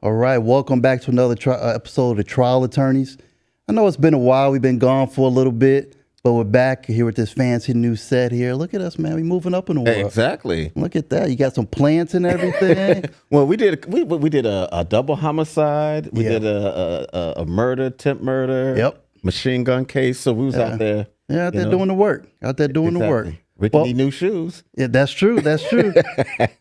All right, welcome back to another episode of the Trial Attorneys. I know it's been a while. We've been gone for a little bit, but we're back here with this fancy new set here. Look at us, man. We're moving up in the world. Exactly. Look at that. You got some plants and everything. Well, we did a double homicide. We did a murder, attempt murder. Yep. Machine gun case. So we was out there. Yeah, out there doing the work. Out there doing the work. Ricky need new shoes. Yeah, that's true. That's true.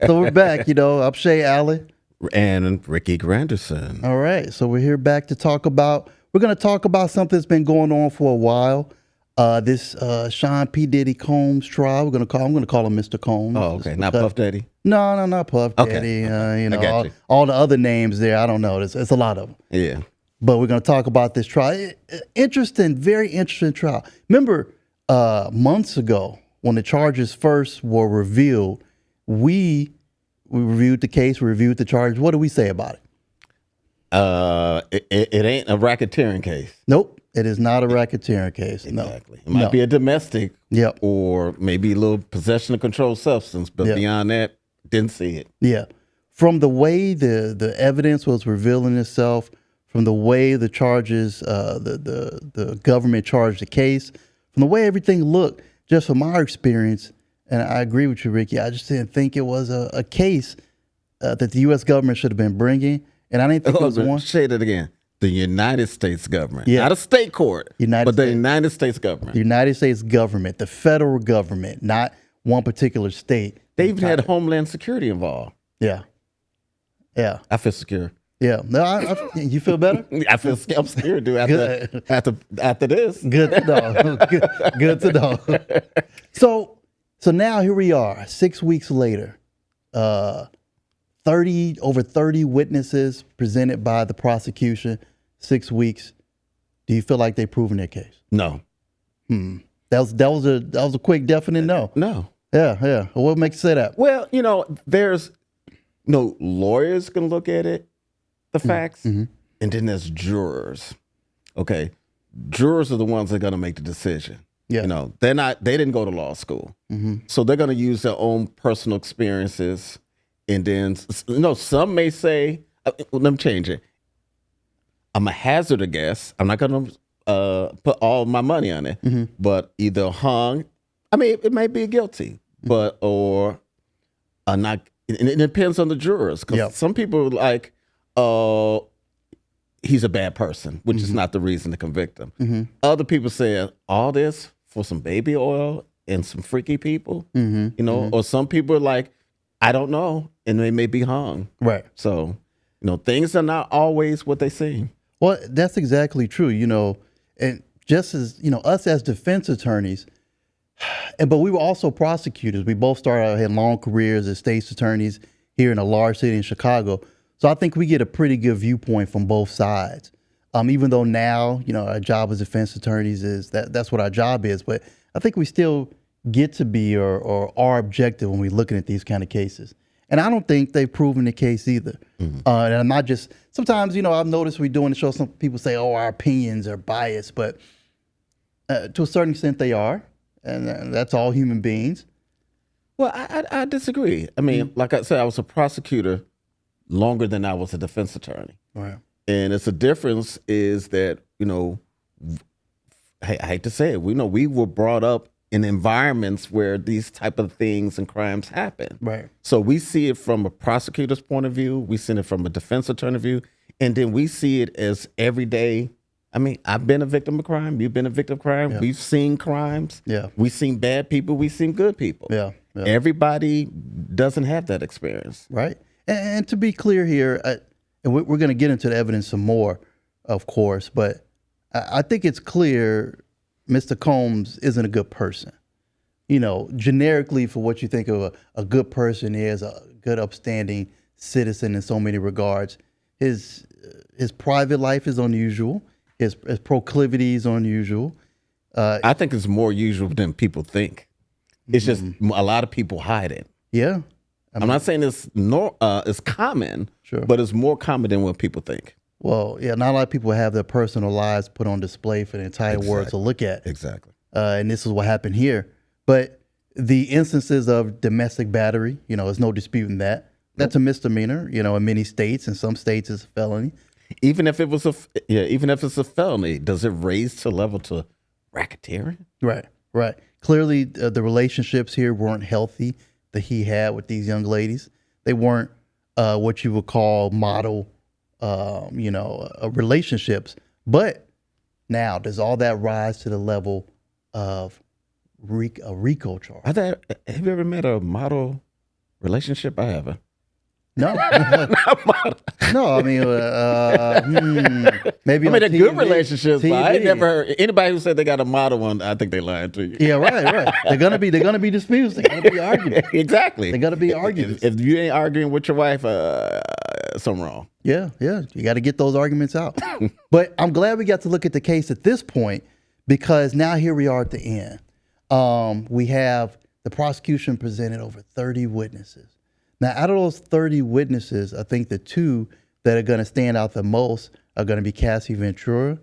So we're back. I'm Shay Alley. And Ricky Granderson. All right. So we're here back to talk about, we're going to talk about something that's been going on for a while. This Sean P. Diddy Combs trial. I'm going to call him Mr. Combs. Oh, okay. Not Puff Daddy? No, not Puff Daddy. All the other names there. I don't know. It's a lot of them. Yeah. But we're going to talk about this trial. Interesting, very interesting trial. Remember months ago when the charges first were revealed, we reviewed the case, we reviewed the charges. What do we say about it? It ain't a racketeering case. Nope, it is not a racketeering case. Exactly. No. It might be a domestic. Yep. Or maybe a little possession of controlled substance, but beyond that, didn't see it. Yeah. From the way the evidence was revealing itself, from the way the charges, the government charged the case, from the way everything looked, just from our experience, and I agree with you, Ricky, I just didn't think it was a case that the U.S. government should have been bringing, and I didn't think it was one. Say that again. The United States government, yeah. Not a state court, the United States government. The United States government, the federal government, not one particular state. They even had Homeland Security involved. Yeah. Yeah. I feel secure. Yeah. No, you feel better? I'm scared, dude. After this. Good to know. Good to know. So now here we are, 6 weeks later. Over 30 witnesses presented by the prosecution. 6 weeks. Do you feel like they've proven their case? No. That was a quick, definite no. No. Yeah. Well, what makes you say that? Well, there's lawyers can look at it, the facts, and then there's jurors. Okay, jurors are the ones that are going to make the decision. Yeah, they didn't go to law school, so they're going to use their own personal experiences, and then some may say, let me change it. I'm a hazard a guess. I'm not going to put all my money on it, but either hung. I mean, it might be guilty, or not. It depends on the jurors, because some people are like, he's a bad person, which is not the reason to convict him. Other people say all this for some baby oil and some freaky people, or some people are like, I don't know, and they may be hung. Right. So, things are not always what they seem. Well, that's exactly true, and just as, us as defense attorneys, but we were also prosecutors. We both started out, had long careers as state's attorneys here in a large city in Chicago. So I think we get a pretty good viewpoint from both sides. Even though now, our job as defense attorneys is that's what our job is. But I think we still get to be or are objective when we're looking at these kind of cases. And I don't think they've proven the case either. And I'm not just, sometimes, I've noticed we doing the show, some people say, our opinions are biased, but to a certain extent they are. And that's all human beings. Well, I disagree. I mean, like I said, I was a prosecutor longer than I was a defense attorney. Right. And it's a difference is that, I hate to say it, we were brought up in environments where these type of things and crimes happen. Right. So we see it from a prosecutor's point of view, we see it from a defense attorney view, and then we see it as everyday. I mean, I've been a victim of crime. You've been a victim of crime. Yeah. We've seen crimes. Yeah. We've seen bad people. We've seen good people. Yeah. Everybody doesn't have that experience. Right. And to be clear here, and we're going to get into the evidence some more, of course, but I think it's clear Mr. Combs isn't a good person. Generically, for what you think of a good person is, a good, upstanding citizen in so many regards. His private life is unusual. His proclivities are unusual. I think it's more usual than people think. It's just a lot of people hide it. Yeah. I'm not saying it's common, but it's more common than what people think. Well, yeah, not a lot of people have their personal lives put on display for the entire world to look at. Exactly. And this is what happened here. But the instances of domestic battery, there's no disputing that. That's a misdemeanor, in many states. In some states, it's a felony. Even if it's a felony, does it raise to level to racketeering? Right. Clearly, the relationships here weren't healthy that he had with these young ladies. They weren't what you would call model, relationships. But now, does all that rise to the level of a RICO charge? Have you ever met a model relationship? I haven't. No, no. I mean, maybe. I mean, a good relationship. I never heard anybody who said they got a model one. I think they lied to you. Yeah, right. They're gonna be disputes. They're gonna be arguments. Exactly. They're gonna be arguments. If you ain't arguing with your wife, something wrong. Yeah. You got to get those arguments out. But I'm glad we got to look at the case at this point, because now here we are at the end. We have the prosecution presented over 30 witnesses. Now, out of those 30 witnesses, I think the two that are going to stand out the most are going to be Cassie Ventura,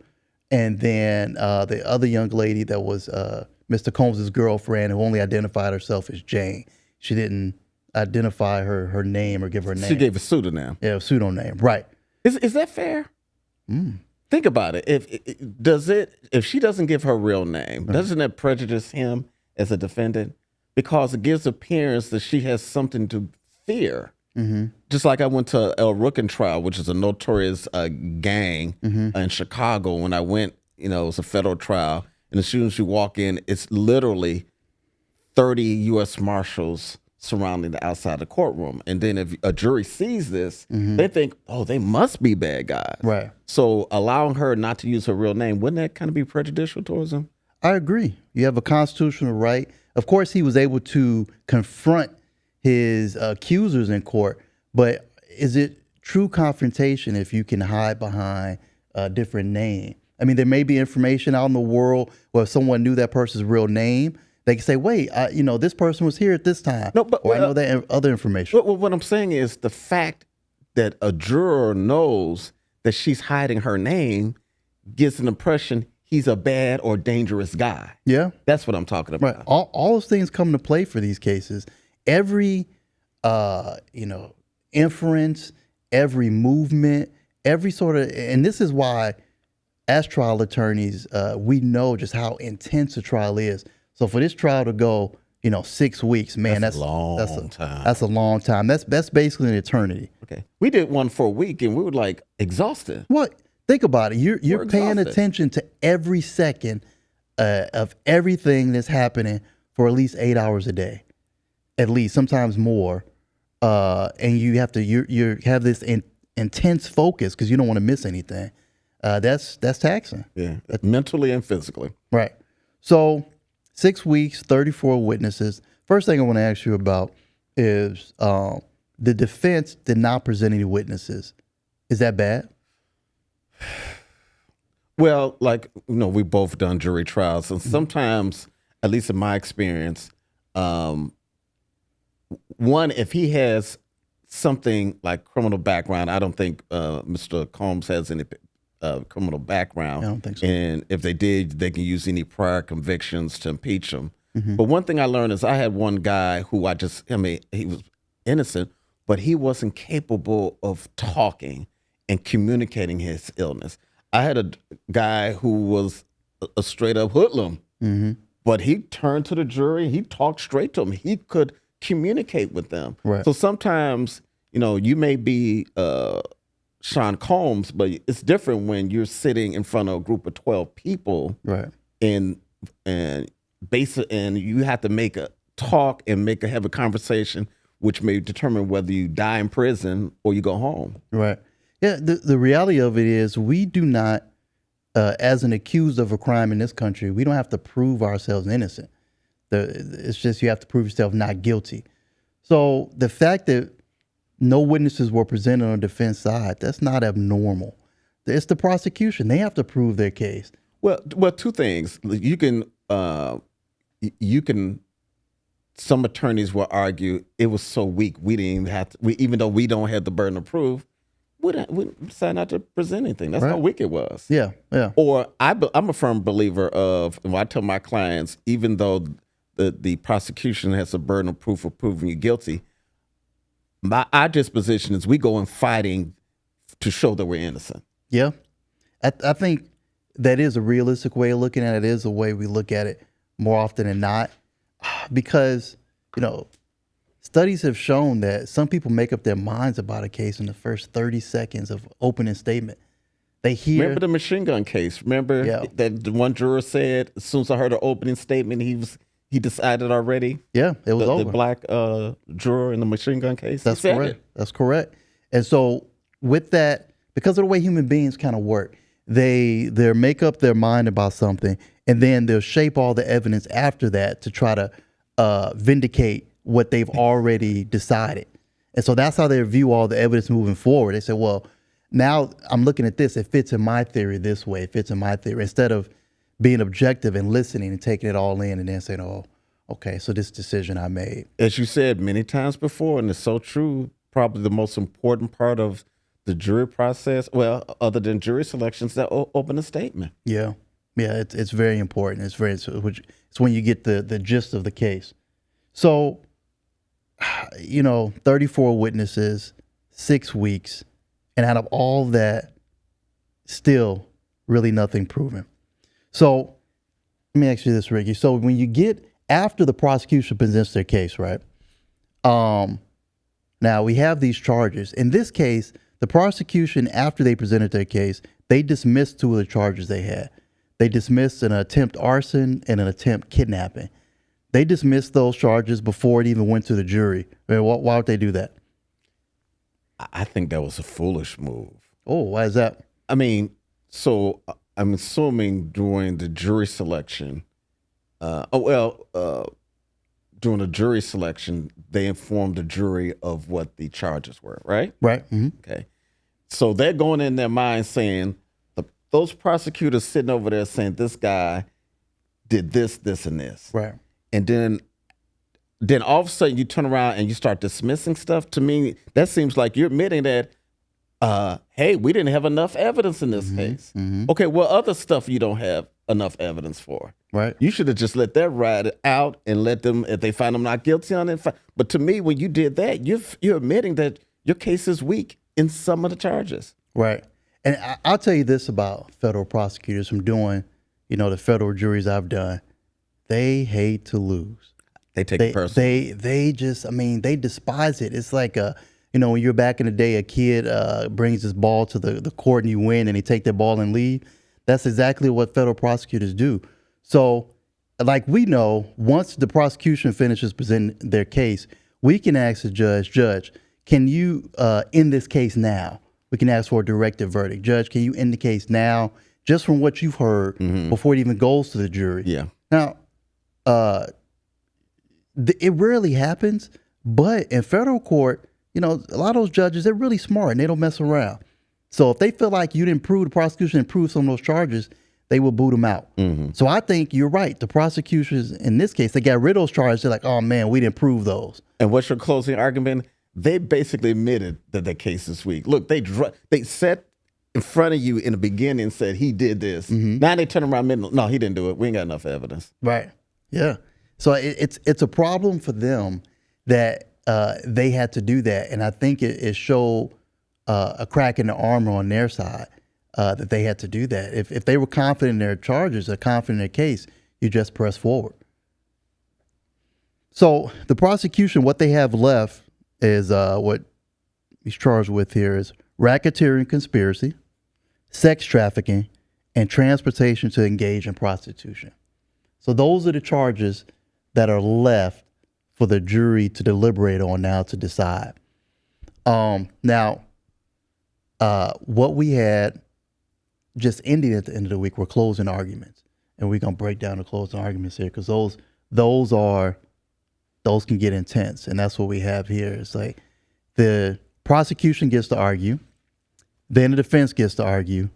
and then the other young lady that was Mr. Combs' girlfriend, who only identified herself as Jane. She didn't identify her name or give her name. She gave a pseudonym. Yeah, a pseudonym. Right. Is that fair? Think about it. If she doesn't give her real name, doesn't that prejudice him as a defendant? Because it gives appearance that she has something to fear. Just like I went to El Rookin trial, which is a notorious gang in Chicago. When I went, it was a federal trial, and as soon as you walk in, it's literally 30 U.S. Marshals surrounding the outside of the courtroom. And then if a jury sees this, they think, oh, they must be bad guys. Right. So allowing her not to use her real name, wouldn't that kind of be prejudicial towards him? I agree. You have a constitutional right. Of course, he was able to confront his accusers in court, but is it true confrontation if you can hide behind a different name? I mean, there may be information out in the world where if someone knew that person's real name, they can say, wait, this person was here at this time. No, but or I know that other information. Well, what I'm saying is the fact that a juror knows that she's hiding her name gives an impression he's a bad or dangerous guy. Yeah. That's what I'm talking about. Right. All those things come into play for these cases. Every, inference, every movement, every sort of, and this is why as trial attorneys, we know just how intense a trial is. So for this trial to go, 6 weeks, man, that's a long time. That's a long time. That's basically an eternity. Okay. We did one for a week and we were like exhausted. What? Think about it. You're paying attention to every second of everything that's happening for at least 8 hours a day, at least, sometimes more. And you have to you have this intense focus because you don't want to miss anything. That's taxing. Yeah, mentally and physically. Right. So 6 weeks, 34 witnesses. First thing I want to ask you about is the defense did not present any witnesses. Is that bad? Well, we both done jury trials, and sometimes, at least in my experience, one, if he has something like criminal background, I don't think Mr. Combs has any criminal background. I don't think so. And if they did, they can use any prior convictions to impeach him. But one thing I learned is I had one guy who he was innocent, but he wasn't capable of talking and communicating his illness. I had a guy who was a straight up hoodlum, but he turned to the jury. He talked straight to them. He could communicate with them. Right. So sometimes, you may be Sean Combs, but it's different when you're sitting in front of a group of 12 people, right? And you have to make a talk and have a conversation, which may determine whether you die in prison or you go home. Right. Yeah, the reality of it is we do not, as an accused of a crime in this country, we don't have to prove ourselves innocent. It's just you have to prove yourself not guilty. So the fact that no witnesses were presented on the defense side, that's not abnormal. It's the prosecution. They have to prove their case. Well, two things. You can, some attorneys will argue it was so weak we didn't even have to, even though we don't have the burden of proof, we decided not to present anything. That's how weak it was. Yeah. Or I'm a firm believer of, and I tell my clients, even though the prosecution has a burden of proof of proving you guilty, our disposition is we go in fighting to show that we're innocent. Yeah. I think that is a realistic way of looking at it. It is a way we look at it more often than not, because, studies have shown that some people make up their minds about a case in the first 30 seconds of opening statement. They hear. Remember the machine gun case? Remember that the one juror said, as soon as I heard the opening statement, he decided already? Yeah, it was over. The black juror in the machine gun case? That's correct. That's correct. And so with that, because of the way human beings kind of work, they make up their mind about something, and then they'll shape all the evidence after that to try to vindicate what they've already decided. And so that's how they view all the evidence moving forward. They say, well, now I'm looking at this. It fits in my theory this way. It fits in my theory. Instead of being objective and listening and taking it all in and then saying, oh, okay, so this decision I made. As you said many times before, and it's so true, probably the most important part of the jury process, well, other than jury selections, that open a statement. Yeah. Yeah, it's very important. It's when you get the gist of the case. So, 34 witnesses, 6 weeks, and out of all that, still really nothing proven. So let me ask you this, Ricky. So when you get after the prosecution presents their case, right? Now we have these charges. In this case, the prosecution, after they presented their case, they dismissed 2 of the charges they had. They dismissed an attempt arson and an attempt kidnapping. They dismissed those charges before it even went to the jury. I mean, why would they do that? I think that was a foolish move. Oh, why is that? I mean, so I'm assuming during the jury selection, during the jury selection, they informed the jury of what the charges were, right? Right. Mm-hmm. Okay. So they're going in their mind saying, those prosecutors sitting over there saying this guy did this, this, and this. Right. And then all of a sudden you turn around and you start dismissing stuff. To me, that seems like you're admitting that, hey, we didn't have enough evidence in this case. Mm-hmm. Okay, well, other stuff you don't have enough evidence for. Right. You should have just let that ride out and let them, if they find them not guilty on it. But to me, when you did that, you're admitting that your case is weak in some of the charges. Right. And I'll tell you this about federal prosecutors from doing, the federal juries I've done. They hate to lose. They take it personally. They just, they despise it. It's like, when you're back in the day, a kid brings his ball to the court and you win and they take their ball and leave. That's exactly what federal prosecutors do. So, like we know, once the prosecution finishes presenting their case, we can ask the judge, can you end this case now? We can ask for a directed verdict. Judge, can you end the case now, just from what you've heard, before it even goes to the jury? Yeah. Now, it rarely happens, but in federal court, a lot of those judges, they're really smart and they don't mess around. So if they feel like you didn't prove, the prosecution didn't prove some of those charges, they will boot them out. Mm-hmm. So I think you're right. The prosecutors, in this case, they got rid of those charges. They're like, oh man, we didn't prove those. And what's your closing argument? They basically admitted that their case is weak. Look, they sat in front of you in the beginning and said he did this. Mm-hmm. Now they turn around and no, he didn't do it. We ain't got enough evidence. Right. Yeah. So it's a problem for them that they had to do that, and I think it showed a crack in the armor on their side that they had to do that. If they were confident in their charges or confident in their case, you just press forward. So the prosecution, what they have left is what he's charged with here is racketeering, conspiracy, sex trafficking, and transportation to engage in prostitution. So those are the charges that are left for the jury to deliberate on now to decide. Now, what we had just ending at the end of the week were closing arguments, and we're gonna break down the closing arguments here because those can get intense, and that's what we have here. It's like the prosecution gets to argue, then the defense gets to argue,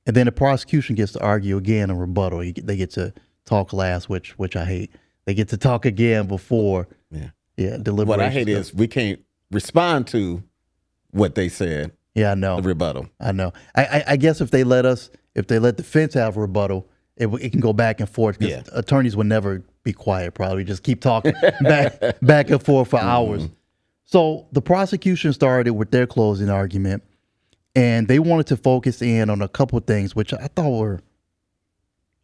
and then the prosecution gets to argue again in rebuttal. They get to talk last, which I hate. They get to talk again before deliberations. What I hate is we can't respond to what they said. Yeah, I know. The rebuttal. I know. I guess if they let defense have a rebuttal, it can go back and forth because attorneys would never be quiet. Probably just keep talking back and forth for hours. So the prosecution started with their closing argument, and they wanted to focus in on a couple of things, which I thought were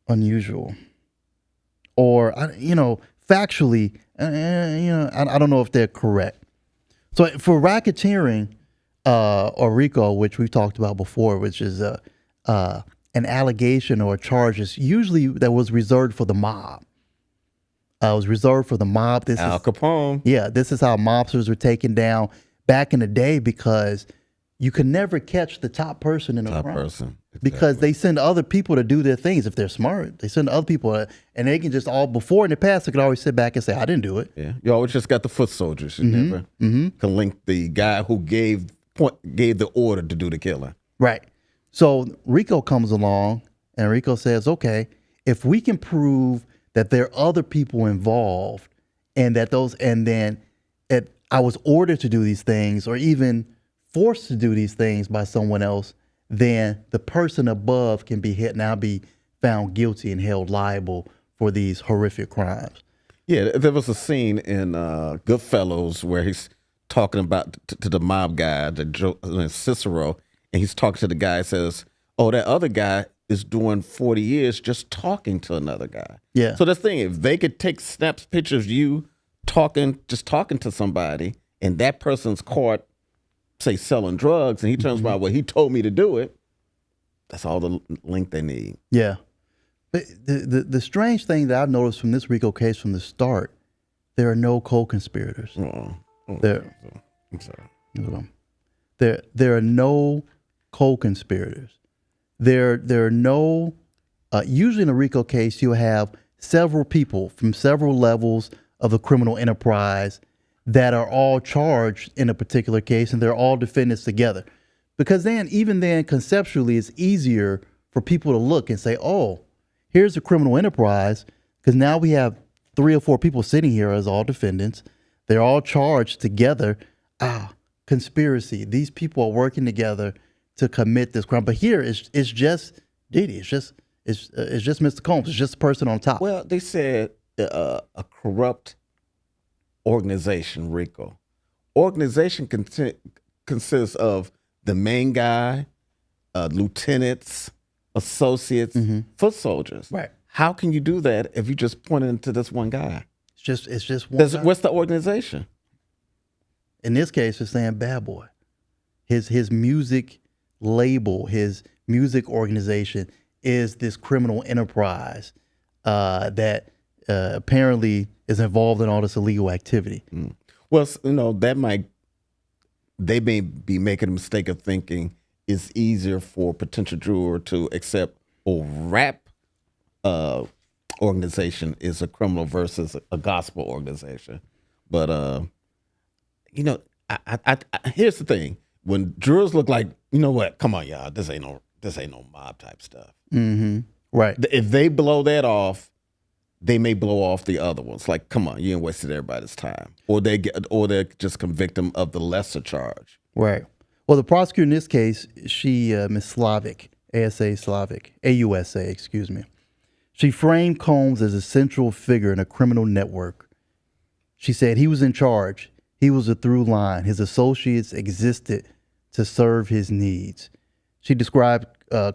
unusual, or factually, I don't know if they're correct. So for racketeering, or RICO, which we've talked about before, which is an allegation or a charge, is usually that was reserved for the mob. It was reserved for the mob. Al Capone. Yeah, this is how mobsters were taken down back in the day, because you could never catch the top person in a crime. Exactly. Because they send other people to do their things if they're smart. They send other people, and they can just before in the past, they could always sit back and say, I didn't do it. Yeah, you always just got the foot soldiers. You never can link the guy who gave the order to do the killing. Right. So RICO comes along, and RICO says, okay, if we can prove that there are other people involved, and that I was ordered to do these things, or even forced to do these things by someone else, then the person above can be found guilty and held liable for these horrific crimes. Yeah, there was a scene in Goodfellas where he's talking about to the mob guy, Cicero, and he's talking to the guy, says, oh, that other guy is doing 40 years just talking to another guy. Yeah. So the thing, if they could take pictures of you talking to somebody, and that person's caught, say, selling drugs, and he turns around, well, he told me to do it, that's all the link they need. Yeah. But the strange thing that I've noticed from this RICO case from the start, there are no co-conspirators. I'm sorry. There are no co-conspirators. There are no, usually in a RICO case, you have several people from several levels of the criminal enterprise that are all charged in a particular case, and they're all defendants together. Because even then, conceptually, it's easier for people to look and say, oh, here's a criminal enterprise, because now we have 3 or 4 people sitting here as all defendants. They're all charged together. Conspiracy. These people are working together to commit this crime. But here, it's just Diddy. It's just Mr. Combs. It's just the person on top. Well, they said a corrupt organization, RICO. Organization consists of the main guy, lieutenants, associates, foot soldiers. Right. How can you do that if you just point into this one guy? It's just one guy. What's the organization? In this case, it's saying Bad Boy. His music label, his music organization is this criminal enterprise that apparently is involved in all this illegal activity. Well, they may be making a mistake of thinking it's easier for a potential juror to accept a rap organization is a criminal versus a gospel organization. But I here's the thing: when jurors look like, you know what? Come on, y'all, this ain't no mob type stuff. Right. If they blow that off, they may blow off the other ones. Like, come on, you ain't wasted everybody's time, or they just convict them of the lesser charge. Right. Well, the prosecutor in this case, she Miss Slavic, AUSA, excuse me. She framed Combs as a central figure in a criminal network. She said he was in charge. He was a through line. His associates existed to serve his needs. She described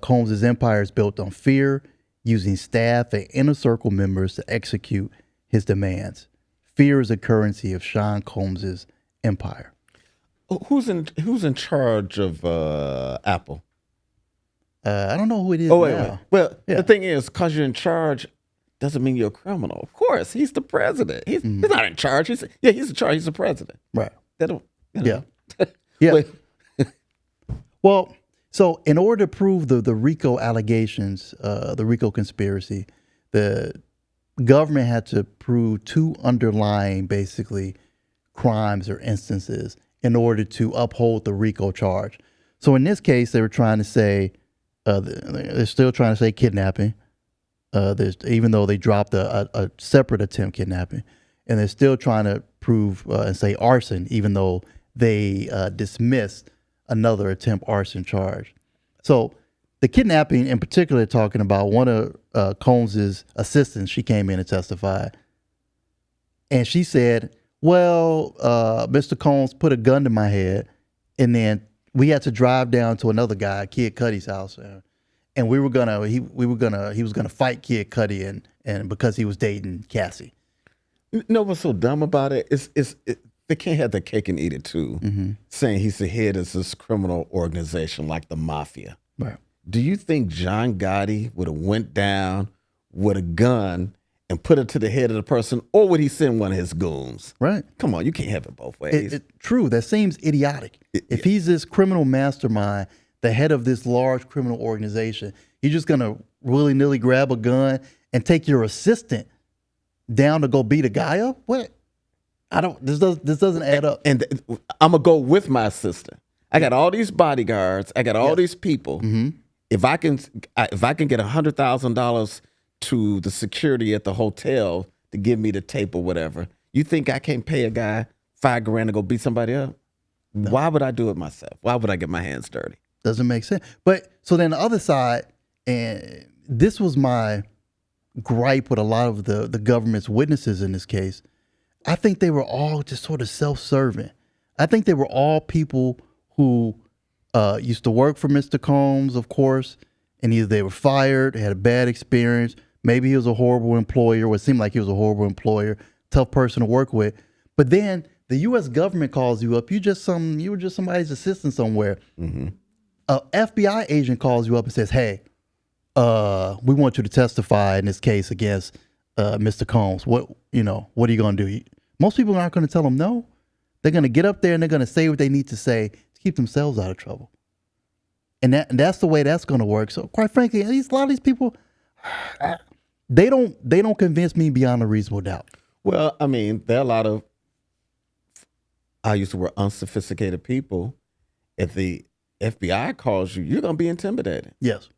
Combs' empire as built on fear, using staff and inner circle members to execute his demands. Fear is a currency of Sean Combs' empire. Who's in charge of Apple? I don't know who it is. Wait. Well, yeah. The thing is, because you're in charge doesn't mean you're a criminal. Of course, he's the president. He's not in charge. He's in charge. He's the president. Right. They don't. Yeah. Yeah. Well, so in order to prove the RICO allegations, the RICO conspiracy, the government had to prove 2 underlying, basically, crimes or instances in order to uphold the RICO charge. So in this case, they were trying to say, they're still trying to say kidnapping. Even though they dropped a separate attempt kidnapping, and they're still trying to prove and say arson, even though they dismissed another attempt arson charge. So the kidnapping in particular, talking about one of Combs' assistants, she came in and testified. And she said, Well, Mr. Combs put a gun to my head, and then we had to drive down to another guy, Kid Cudi's house, and he was gonna fight Kid Cudi, and because he was dating Cassie. You know what's so dumb about it? They can't have the cake and eat it too. Saying he's the head of this criminal organization like the mafia. Right. Do you think John Gotti would have went down with a gun and put it to the head of the person, or would he send one of his goons? Right. Come on, you can't have it both ways. True. That seems idiotic. If he's this criminal mastermind, the head of this large criminal organization, you're just gonna willy-nilly grab a gun and take your assistant down to go beat a guy up? What? This doesn't add up. And I'm gonna go with my assistant. I got all these bodyguards. I got all these people. If I can get $100,000 to the security at the hotel to give me the tape or whatever, you think I can't pay a guy $5,000 to go beat somebody up? No. Why would I do it myself? Why would I get my hands dirty? Doesn't make sense. But so then the other side, and this was my gripe with a lot of the government's witnesses in this case. I think they were all just sort of self-serving. I think they were all people who used to work for Mr. Combs, of course, and either they were fired, had a bad experience, maybe he was a horrible employer, or it seemed like he was a horrible employer, tough person to work with. But then the U.S. government calls you up. You were just somebody's assistant somewhere. An FBI agent calls you up and says, "Hey, we want you to testify in this case against Mr. Combs. What are you going to do?" Most people aren't going to tell them no. They're going to get up there and they're going to say what they need to say to keep themselves out of trouble. And that's the way that's going to work. So quite frankly, a lot of these people, they don't convince me beyond a reasonable doubt. Well, I mean, there are a lot of, I use the word unsophisticated people. If the FBI calls you, you're going to be intimidated. Yes.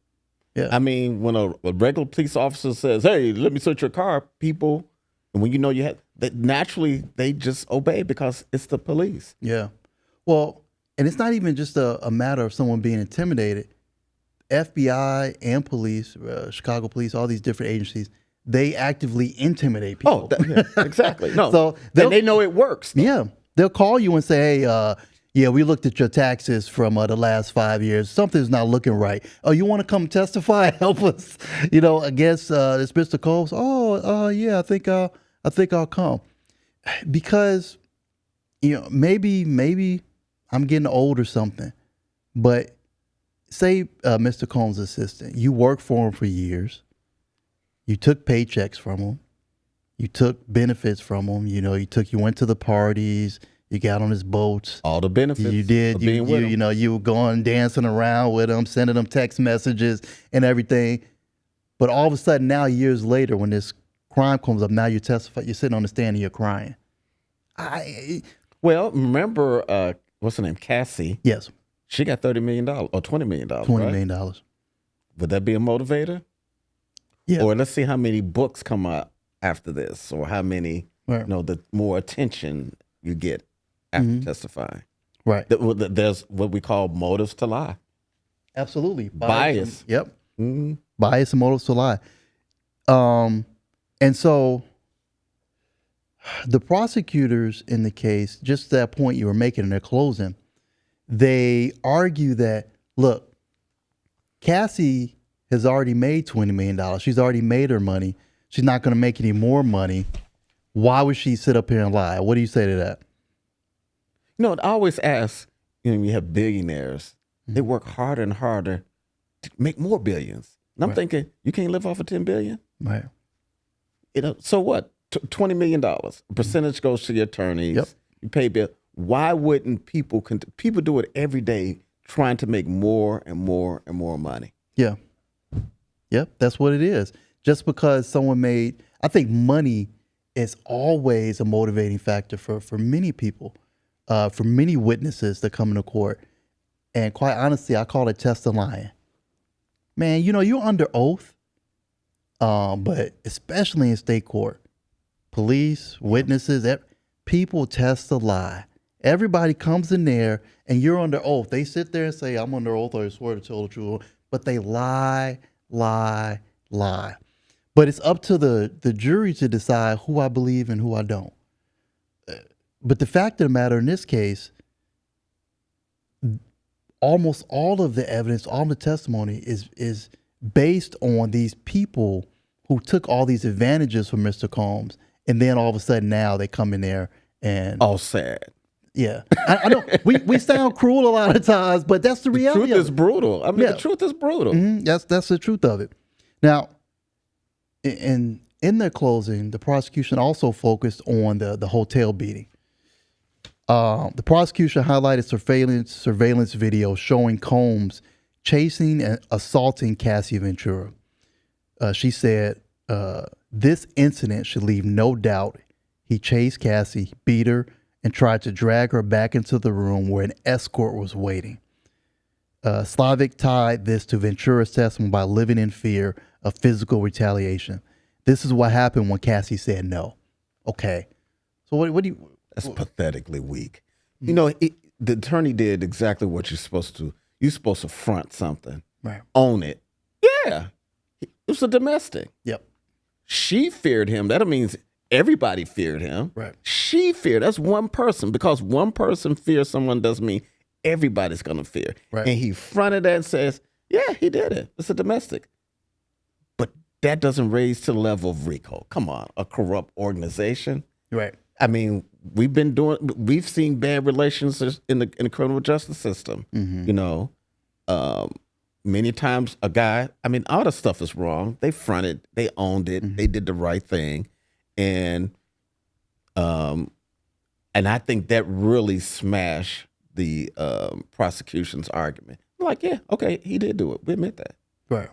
Yeah. I mean, when a regular police officer says, "Hey, let me search your car," people, and when you know you have, naturally they just obey because it's the police. Yeah. Well, and it's not even just a matter of someone being intimidated. FBI and police, Chicago police, all these different agencies, they actively intimidate people. Yeah, exactly. No, so they know it works. Though. Yeah. They'll call you and say, "Hey, yeah, we looked at your taxes from the last 5 years. Something's not looking right. Oh, you want to come testify? Help us, against this Mr. Combs? Oh, yeah, I think I'll come." Because, maybe I'm getting old or something, but say Mr. Combs' assistant, you worked for him for years. You took paychecks from him. You took benefits from him. You went to the parties. You got on his boats. All the benefits. You did. You were going dancing around with him, sending him text messages and everything. But all of a sudden, now years later, when this crime comes up, now you're sitting on the stand and you're crying. Well, remember, what's her name? Cassie. Yes. She got $30 million or $20 million. $20 million. Would that be a motivator? Yeah. Or let's see how many books come out after this, or how many, right. The more attention you get after testifying. Right. There's what we call motives to lie. Absolutely. Bias. Yep. Mm-hmm. Bias and motives to lie. And so the prosecutors in the case, just that point you were making in their closing, they argue that, look, Cassie has already made $20 million. She's already made her money. She's not going to make any more money. Why would she sit up here and lie? What do you say to that? I always ask, you have billionaires, they work harder and harder to make more billions. And I'm thinking, you can't live off of $10 billion? Right. So what? $20 million. A percentage goes to the attorneys. Yep. You pay bill. Why wouldn't people do it every day, trying to make more and more and more money? Yeah. Yep. That's what it is. Just because someone I think money is always a motivating factor for many people, for many witnesses that come into court. And quite honestly, I call it test of lying. Man, you're under oath, but especially in state court, police, witnesses, people test the lie. Everybody comes in there and you're under oath. They sit there and say, "I'm under oath, I swear to tell the truth." But they lie. But it's up to the jury to decide who I believe and who I don't. But the fact of the matter in this case, almost all of the evidence, all the testimony is based on these people who took all these advantages from Mr. Combs, and then all of a sudden now they come in there and all sad. Yeah, I know we sound cruel a lot of times, but that's the reality. The truth is brutal. I mean, the truth is brutal. Mm-hmm. That's the truth of it. Now, in their closing, the prosecution also focused on the hotel beating. The prosecution highlighted surveillance video showing Combs chasing and assaulting Cassie Ventura. She said, this incident should leave no doubt. He chased Cassie, beat her, and tried to drag her back into the room where an escort was waiting. Slavic tied this to Ventura's testimony by living in fear of physical retaliation. This is what happened when Cassie said no. Okay. So what do you... That's pathetically weak. You know, the attorney did exactly what you're supposed to do. You're supposed to front something. Right. Own it. Yeah. It was a domestic. Yep. She feared him. That means everybody feared him. Right. She feared. That's one person. Because one person fears someone doesn't mean everybody's going to fear. Right. And he fronted that and says, yeah, he did it. It's a domestic. But that doesn't raise to the level of RICO. Come on. A corrupt organization. Right. I mean, we've seen bad relations in the criminal justice system. Mm-hmm. You know, many times a guy, I mean, all the stuff is wrong. They fronted, they owned it, they did the right thing. And I think that really smashed the prosecution's argument. Like, yeah, okay, he did do it. We admit that. Right.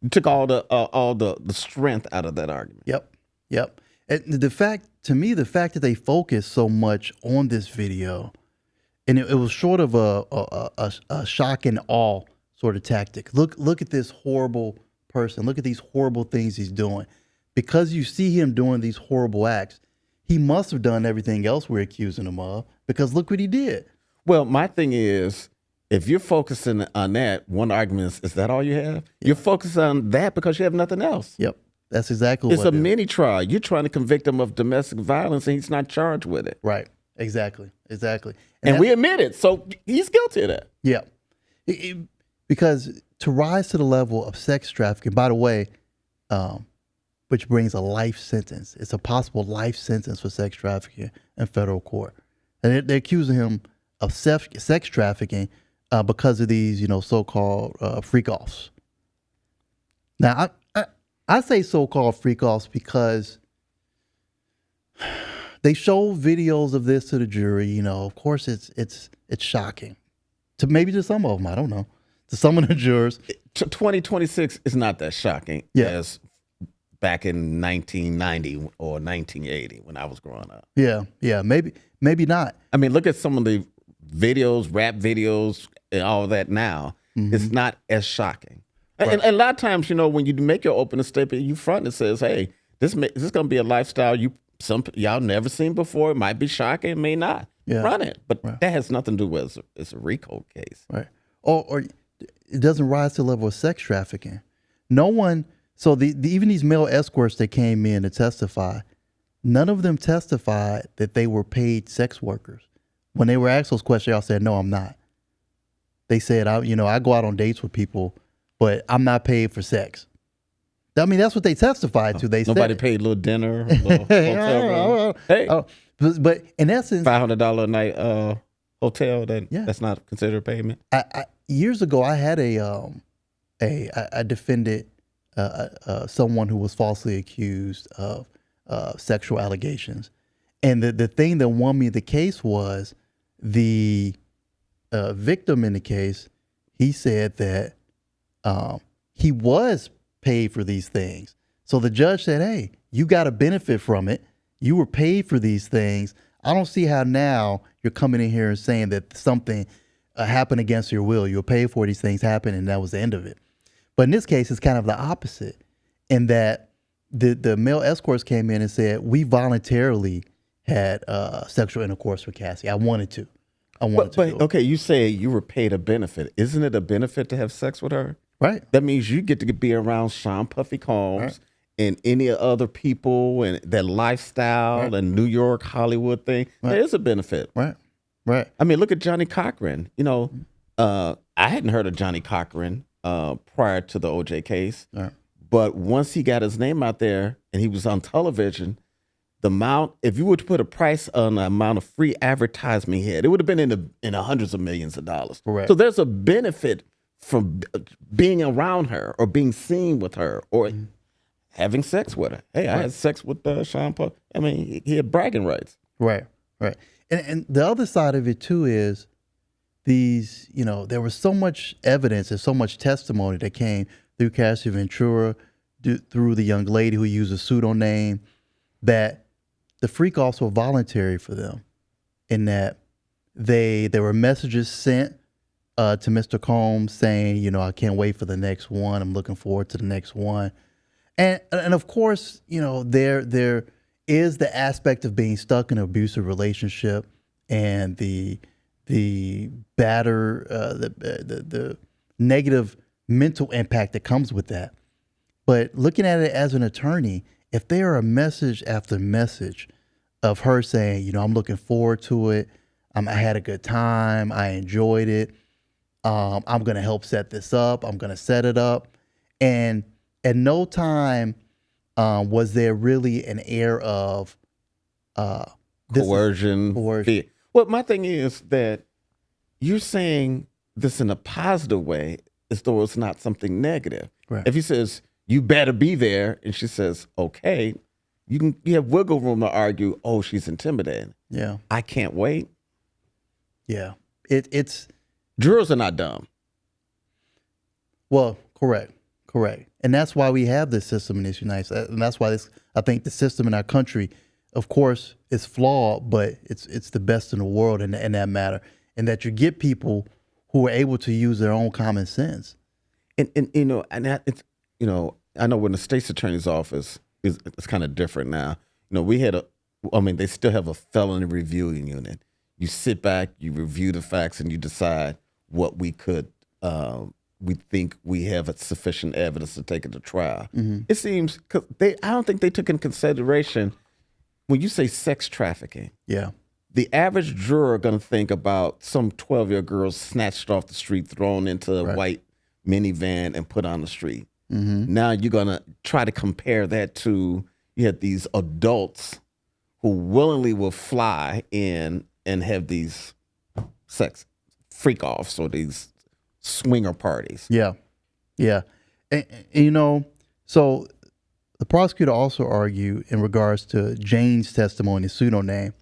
You took all the strength out of that argument. Yep. And the fact that they focused so much on this video, and it was short of a shock and awe sort of tactic. Look at this horrible person. Look at these horrible things he's doing. Because you see him doing these horrible acts, he must have done everything else we're accusing him of, because look what he did. Well, my thing is, if you're focusing on that, one argument is that all you have? Yeah. You're focused on that because you have nothing else. Yep. That's exactly it's a mini trial. You're trying to convict him of domestic violence and he's not charged with it. Right. Exactly. And we admit it. So he's guilty of that. Yeah. Because to rise to the level of sex trafficking, by the way, which brings a life sentence. It's a possible life sentence for sex trafficking in federal court. And they're accusing him of sex trafficking because of these, so-called freak-offs. Now, I say so-called freak-offs because they show videos of this to the jury. Of course, it's shocking to some of them. I don't know. To some of the jurors, 2026 is not that shocking as back in 1990 or 1980 when I was growing up. Yeah, maybe not. I mean, look at some of the videos, rap videos, and all that now. Mm-hmm. It's not as shocking. Right. And a lot of times, when you make your opening statement, you front and says, "Hey, this is going to be a lifestyle y'all never seen before. It might be shocking, it may not. Yeah. Run it, but that has nothing to do with it's a RICO case, right? Or it doesn't rise to the level of sex trafficking. No one. So even these male escorts that came in to testify, none of them testified that they were paid sex workers. When they were asked those questions, y'all said, "No, I'm not." They said, "I go out on dates with people, but I'm not paid for sex." I mean, that's what they testified to. They nobody said paid a little dinner, a little hotel room. Hey, but in essence, $500 a night hotel. That's not considered payment. Years ago, I had I defended someone who was falsely accused of sexual allegations, and the thing that won me the case was the victim in the case. He said that he was paid for these things. So the judge said, "Hey, you got to benefit from it. You were paid for these things. I don't see how now you're coming in here and saying that something happened against your will. You were paid for these things happen, and that was the end of it." But in this case, it's kind of the opposite, in that the male escorts came in and said, "We voluntarily had sexual intercourse with Cassie. I wanted to. But okay, you say you were paid a benefit. Isn't it a benefit to have sex with her? Right. That means you get to be around Sean Puffy Combs and any other people and their lifestyle and New York, Hollywood thing, there is a benefit. Right. Right. I mean, look at Johnny Cochran. You know, I hadn't heard of Johnny Cochran prior to the OJ case. Right. But once he got his name out there and he was on television, the amount, if you were to put a price on the amount of free advertisement he had, it would have been in the hundreds of millions of dollars. Correct. So there's a benefit from being around her or being seen with her or having sex with her. Hey, I had sex with Sean Paul. I mean, he had bragging rights. Right, right. And the other side of it too is these, you know, there was so much evidence and so much testimony that came through Cassie Ventura, through the young lady who used a pseudonym, that the freak-offs were voluntary for them, in that there were messages sent to Mr. Combs saying, you know, I can't wait for the next one. I'm looking forward to the next one. And of course, you know, there is the aspect of being stuck in an abusive relationship and the negative mental impact that comes with that. But looking at it as an attorney, if there are message after message of her saying, you know, I'm looking forward to it, I had a good time, I enjoyed it, I'm going to help set this up, I'm going to set it up, and at no time was there really an air of coercion. Coercion. Well, my thing is that you're saying this in a positive way as though it's not something negative. Right. If he says, you better be there, and she says, okay, you have wiggle room to argue, oh, she's intimidating. Yeah. I can't wait. Yeah. It's jurors are not dumb. Well, correct. And that's why we have this system in this United States. And that's why I think the system in our country, of course, is flawed, but it's the best in the world in that matter. And that you get people who are able to use their own common sense. And you know, and that it's, you know, I know when the state's attorney's office it's kind of different now. You know, they still have a felony reviewing unit. You sit back, you review the facts, and you decide what we think we have sufficient evidence to take it to trial. Mm-hmm. It seems, because I don't think they took in consideration when you say sex trafficking. Yeah. The average juror going to think about some 12-year-old girl snatched off the street, thrown into a white minivan, and put on the street. Mm-hmm. Now you're going to try to compare that to, you had these adults who willingly will fly in and have these sex freak-offs or these swinger parties. Yeah. And, you know, so the prosecutor also argued in regards to Jane's testimony, pseudonym.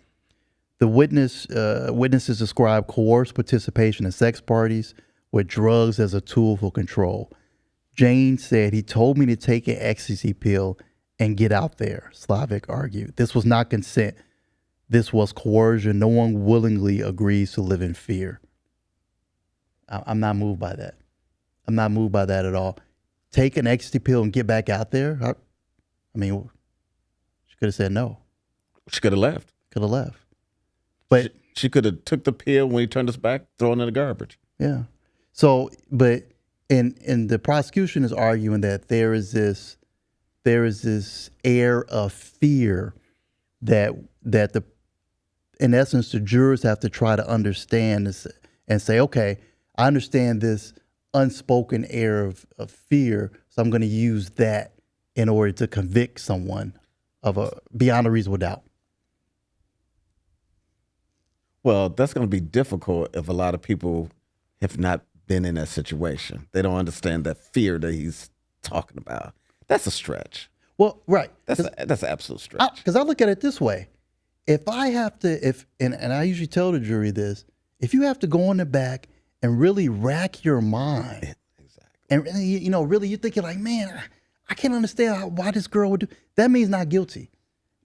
The witnesses described coerced participation in sex parties with drugs as a tool for control. Jane said, he told me to take an ecstasy pill and get out there, Slavic argued. This was not consent. This was coercion. No one willingly agrees to live in fear. I'm not moved by that. I'm not moved by that at all. Take an ecstasy pill and get back out there? I mean, she could have said no. She could have left. But she could have took the pill when he turned his back, thrown in the garbage. Yeah. So, but and the prosecution is arguing that there is this air of fear that in essence the jurors have to try to understand this and say, okay, I understand this unspoken air of fear, so I'm going to use that in order to convict someone beyond a reasonable doubt. Well, that's going to be difficult if a lot of people have not been in that situation. They don't understand that fear that he's talking about. That's a stretch. Well, right. That's an absolute stretch. Because I look at it this way. If I have to, and I usually tell the jury this, if you have to go in the back and really rack your mind, and you know, really you're thinking like, man, I can't understand why this girl would do, that means not guilty.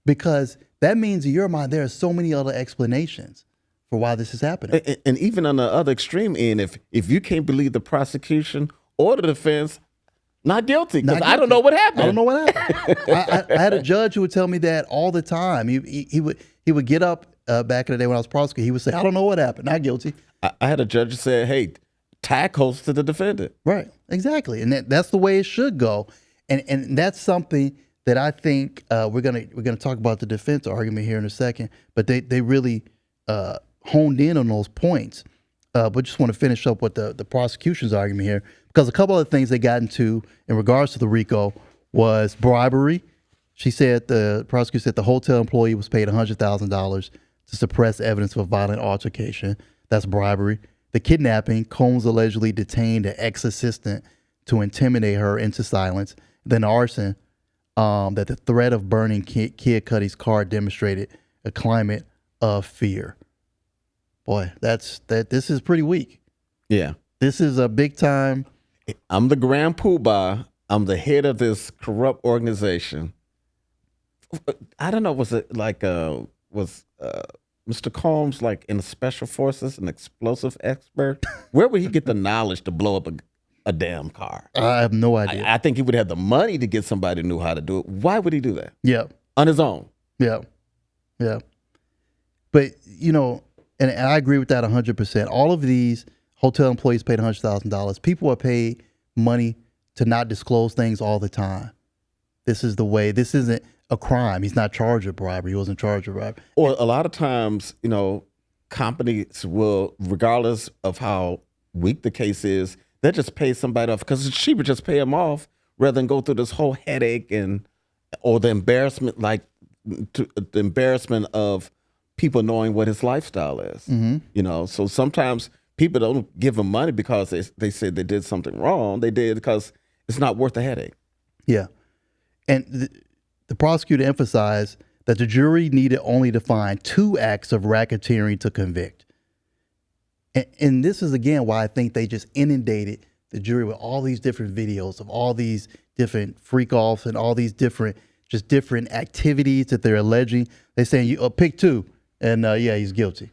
Because that means in your mind there are so many other explanations for why this is happening. And even on the other extreme end, if you can't believe the prosecution or the defense, not guilty, because I don't know what happened. I don't know what happened. I had a judge who would tell me that all the time. He would get up back in the day when I was prosecuting. He would say, I don't know what happened. Not guilty. I had a judge who said, hey, tie close to the defendant. Right, exactly. And that's the way it should go. And that's something that I think we're gonna talk about the defense argument here in a second, but they really honed in on those points. But just want to finish up with the prosecution's argument here, because a couple of things they got into in regards to the RICO was bribery. The prosecutor said the hotel employee was paid $100,000 to suppress evidence of a violent altercation. That's bribery. The kidnapping, Combs allegedly detained an ex-assistant to intimidate her into silence. Then arson, that the threat of burning Kid Cudi's car demonstrated a climate of fear. Boy, this is pretty weak. Yeah. This is a big time. I'm the grand poobah. I'm the head of this corrupt organization. I don't know, was it like, was Mr. Combs like in the special forces, an explosive expert? Where would he get the knowledge to blow up a damn car? I have no idea. I think he would have the money to get somebody who knew how to do it. Why would he do that? Yeah. On his own. Yeah. Yeah. But, and I agree with that 100%. All of these hotel employees paid $100,000. People are paid money to not disclose things all the time. This is the way. This isn't a crime. He's not charged with bribery. He wasn't charged with bribery. Or a lot of times, companies will, regardless of how weak the case is, they just pay somebody off because it's cheaper just pay them off rather than go through this whole headache or the embarrassment, the embarrassment of people knowing what his lifestyle is. Mm-hmm. So sometimes people don't give him money because they said they did something wrong. They did because it's not worth the headache. Yeah. And the prosecutor emphasized that the jury only to find 2 acts of racketeering to convict. And this is, again, why I think they just inundated the jury with all these different videos of all these different freak-offs and all these different activities that they're alleging. They're saying, you pick 2, and yeah, he's guilty.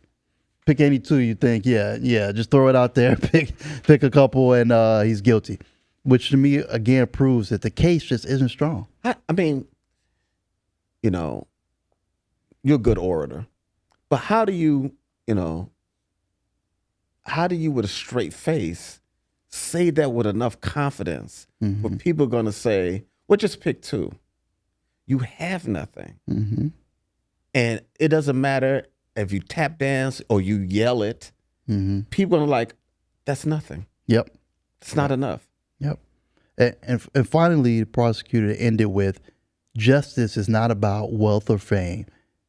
Pick any 2 you think, yeah, just throw it out there, pick a couple, and he's guilty. Which to me, again, proves that the case just isn't strong. I mean, you're a good orator, but how do you with a straight face say that with enough confidence where people are going to say, well, just pick 2. You have nothing. Mm-hmm. And it doesn't matter if you tap dance or you yell it. Mm-hmm. People are like, that's nothing. Yep. It's not enough. Yep. And finally, the prosecutor ended with, justice is not about wealth or fame.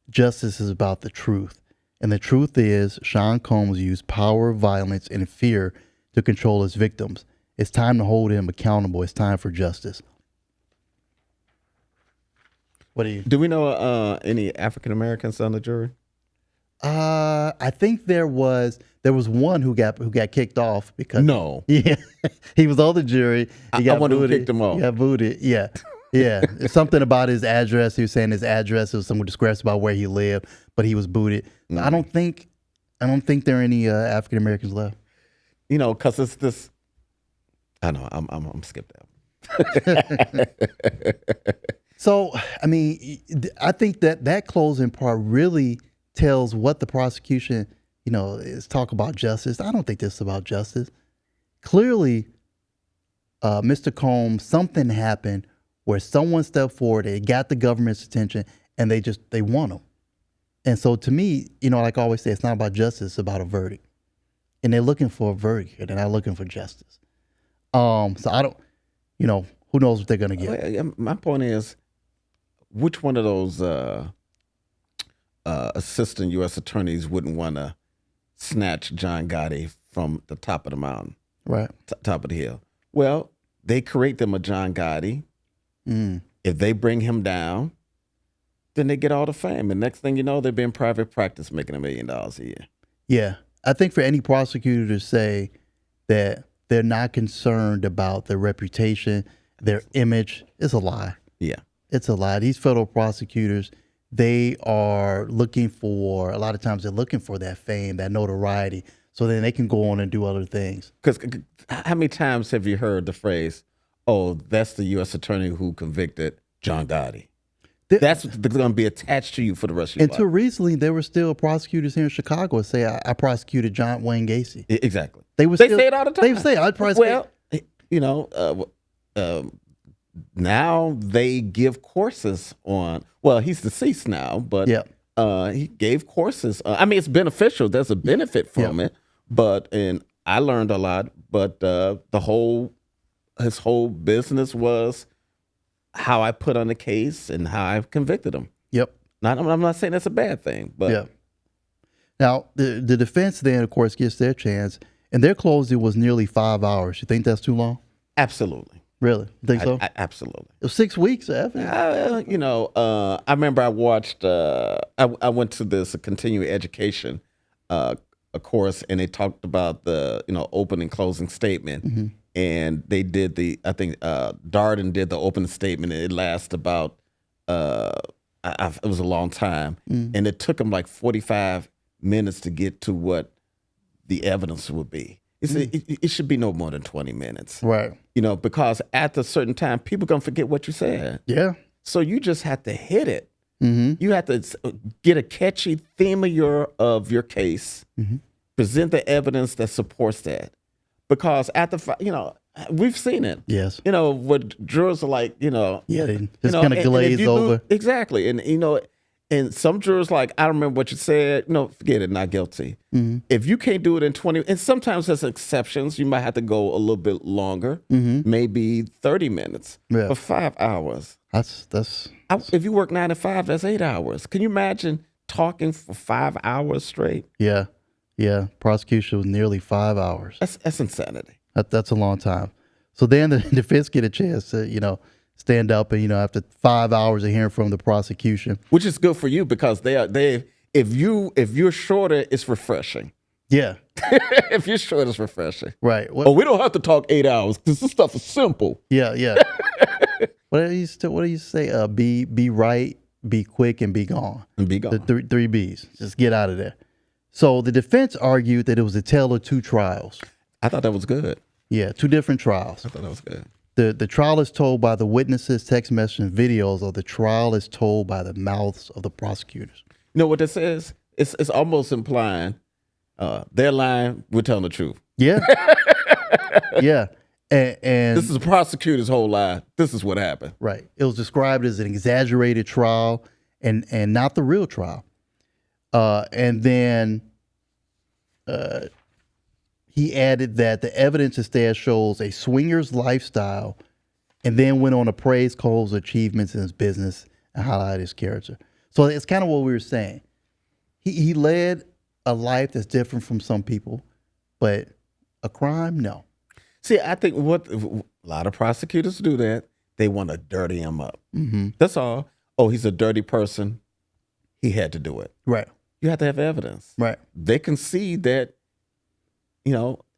Justice is about the truth. And the truth is, Sean Combs used power, violence, and fear to control his victims. It's time to hold him accountable. It's time for justice. Do we know any African Americans on the jury? I think there was one who got kicked off because he was on the jury. I wonder who kicked him off. He got booted. Yeah. It's something about his address. He was saying his address, there was some discrepancy about where he lived, but he was booted. Mm-hmm. I don't think there are any African Americans left. Because it's this. I know. I'm skipped out. So, I mean, I think that closing part really tells what the prosecution, is talk about justice. I don't think this is about justice. Clearly, Mr. Combs, something happened where someone stepped forward, they got the government's attention, and they want him. And so to me, like I always say, it's not about justice, it's about a verdict. And they're looking for a verdict here. They're not looking for justice. So I don't, who knows what they're going to get. My point is, which one of those assistant U.S. attorneys wouldn't want to snatch John Gotti from the top of the mountain? Right. Top of the hill. Well, they create them a John Gotti. Mm. If they bring him down, then they get all the fame. And next thing you know, they'll be in private practice making $1 million a year. Yeah. I think for any prosecutor to say that they're not concerned about their reputation, their image, is a lie. Yeah. It's a lie. These federal prosecutors, they are looking for, a lot of times they're looking for that fame, that notoriety, so then they can go on and do other things. Because how many times have you heard the phrase, oh, that's the U.S. attorney who convicted John Gotti? That's going to be attached to you for the rest of your life. Until recently, there were still prosecutors here in Chicago that say, I prosecuted John Wayne Gacy. Exactly. They say it all the time. They say, I prosecuted. Well, now they give courses on. Well, he's deceased now, but he gave courses. I mean, it's beneficial. There's a benefit from it, and I learned a lot. But his whole business was how I put on the case and how I convicted him. I'm not saying that's a bad thing, but now the defense then, of course, gets their chance, and their closing was nearly 5 hours. You think that's too long? Absolutely. Really? You think so? Absolutely. It was 6 weeks after. I remember I watched. I went to this continuing education a course, and they talked about the open and closing statement, and they did I think Darden did the opening statement, and it lasted about. It was a long time, and it took him like 45 minutes to get to what the evidence would be. It should be no more than 20 minutes. Right. Because at a certain time, people going to forget what you said. Yeah. So you just have to hit it. You have to get a catchy theme of your case, present the evidence that supports that. Because we've seen it. Yes. What jurors are like, they just kind of glaze over. Exactly. And some jurors like, I don't remember what you said. No, forget it, not guilty. If you can't do it in 20, and sometimes there's exceptions. You might have to go a little bit longer, maybe 30 minutes. Yeah. For 5 hours. If you work 9 to 5, that's 8 hours. Can you imagine talking for 5 hours straight? Yeah. Yeah. Prosecution was nearly 5 hours. That's insanity. That's a long time. So then the defense get a chance to, stand up and, after 5 hours of hearing from the prosecution. Which is good for you because if you're shorter, it's refreshing. Yeah. If you're short, it's refreshing. Right. We don't have to talk 8 hours because this stuff is simple. Yeah, yeah. What do you say? Be right, be quick, and be gone. And be gone. The three B's. Just get out of there. So the defense argued that it was a tale of two trials. I thought that was good. Yeah, two different trials. I thought that was good. The trial is told by the witnesses, text messages, and videos, or the trial is told by the mouths of the prosecutors. You know what this is? It's almost implying they're lying, we're telling the truth. Yeah. Yeah. And this is the prosecutor's whole lie. This is what happened. Right. It was described as an exaggerated trial and not the real trial. And then he added that the evidence instead shows a swinger's lifestyle, and then went on to praise Cole's achievements in his business and highlight his character. So it's kind of what we were saying. He led a life that's different from some people, but a crime, no. See, I think what a lot of prosecutors do that, they want to dirty him up. That's all. Oh, he's a dirty person. He had to do it. Right. You have to have evidence. Right. They can see that,